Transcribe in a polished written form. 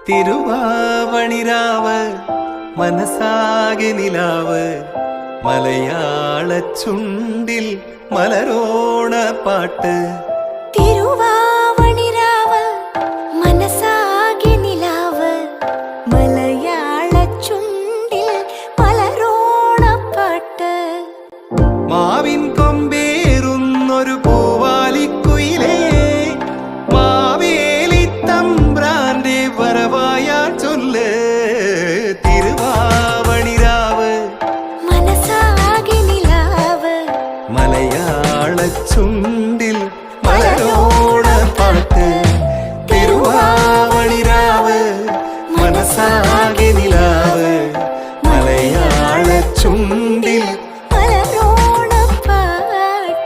തിരുവാവണിരാവ് മനസാകെ നിലാവ് മലയാള ചുണ്ടിൽ മലരോണ പാട്ട്. തിരുവാവണിരാവ് മനസാകെ നിലാവ് മലയാള ചുണ്ടിൽ മലരോണ പാട്ട്. മാവിൻ കൊമ്പേറുന്നൊരു പൂവാലിക്കുയിലേ മാവേലി തമ്പ്രാന്റെ വരവായാ ചൊല്ല്. തിരുവാവണിരാവ് മനസാകെ നിലാവ് മലയാള ചുണ്ടിൽ മലരോണ പാട്ട്. തിരുവാവണിരാവ് മനസാകെ നിലാവ് മലയാള ചുണ്ടിൽ